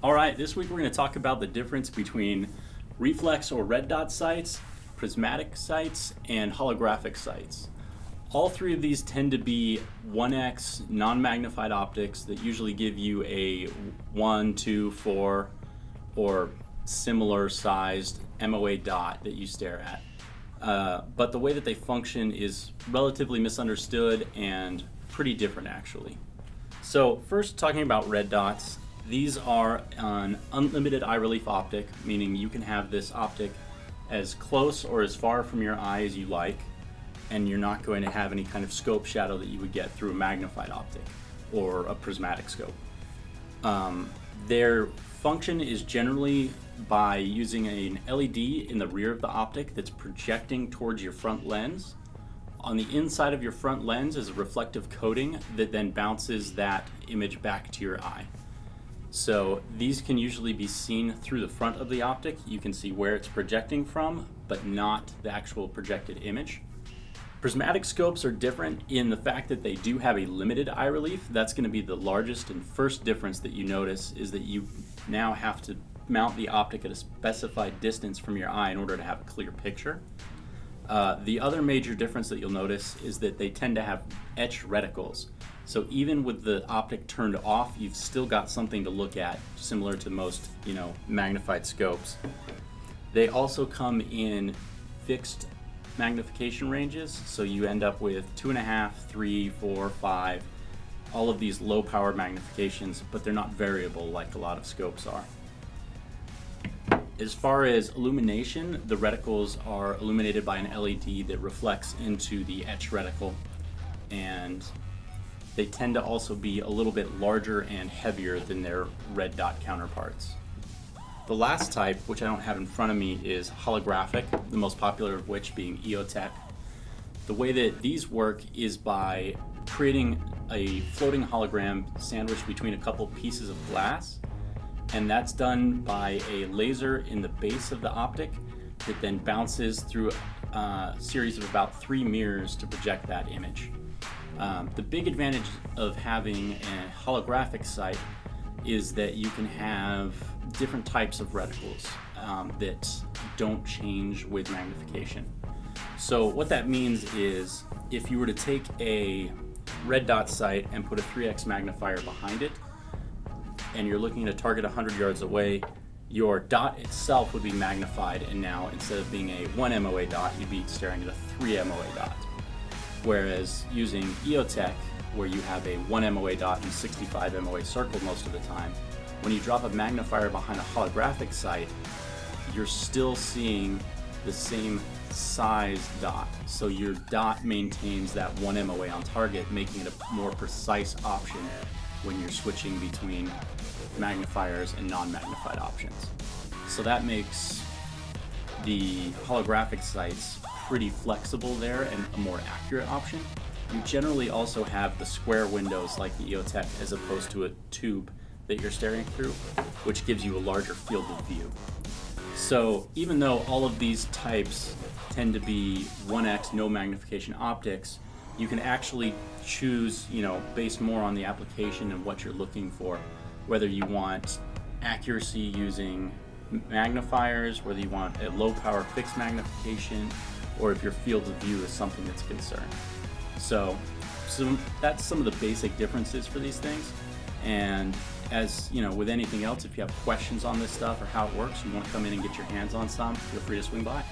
All right, this week we're going to talk about the difference between reflex or red dot sights, prismatic sights, and holographic sights. All three of these tend to be 1x non-magnified optics that usually give you a 1, 2, 4, or similar sized MOA dot that you stare at. But the way that they function is relatively misunderstood and pretty different actually. So first, talking about red dots, these are an unlimited eye relief optic, meaning you can have this optic as close or as far from your eye as you like, and you're not going to have any kind of scope shadow that you would get through a magnified optic or a prismatic scope. Their function is generally by using an LED in the rear of the optic that's projecting towards your front lens. On the inside of your front lens is a reflective coating that then bounces that image back to your eye. So these can usually be seen through the front of the optic. You can see where it's projecting from, but not the actual projected image. Prismatic scopes are different in the fact that they do have a limited eye relief. That's going to be the largest and first difference that you notice, is that you now have to mount the optic at a specified distance from your eye in order to have a clear picture. The other major difference that you'll notice is that they tend to have etched reticles. So even with the optic turned off, you've still got something to look at, similar to most, magnified scopes. They also come in fixed magnification ranges, so you end up with 2.5, 3, 4, 5, all of these low power magnifications, but they're not variable like a lot of scopes are. As far as illumination, the reticles are illuminated by an LED that reflects into the etched reticle, and they tend to also be a little bit larger and heavier than their red dot counterparts. The last type, which I don't have in front of me, is holographic, the most popular of which being EOTech. The way that these work is by creating a floating hologram sandwiched between a couple pieces of glass, and that's done by a laser in the base of the optic that then bounces through a series of about 3 mirrors to project that image. The big advantage of having a holographic sight is that you can have different types of reticles that don't change with magnification. So what that means is, if you were to take a red dot sight and put a 3x magnifier behind it, and you're looking at a target 100 yards away, your dot itself would be magnified, and now instead of being a 1 MOA dot, you'd be staring at a 3 MOA dot. Whereas using EOTech, where you have a 1 MOA dot and 65 MOA circle most of the time, when you drop a magnifier behind a holographic sight, you're still seeing the same size dot. So your dot maintains that 1 MOA on target, making it a more precise option when you're switching between magnifiers and non-magnified options. So that makes the holographic sights pretty flexible there and a more accurate option. You generally also have the square windows like the EOTech, as opposed to a tube that you're staring through, which gives you a larger field of view. So even though all of these types tend to be 1x no magnification optics, you can actually choose, based more on the application and what you're looking for, whether you want accuracy using magnifiers, whether you want a low power fixed magnification, or if your field of view is something that's a concern. So that's some of the basic differences for these things. And as with anything else, if you have questions on this stuff or how it works, you want to come in and get your hands on some, feel free to swing by.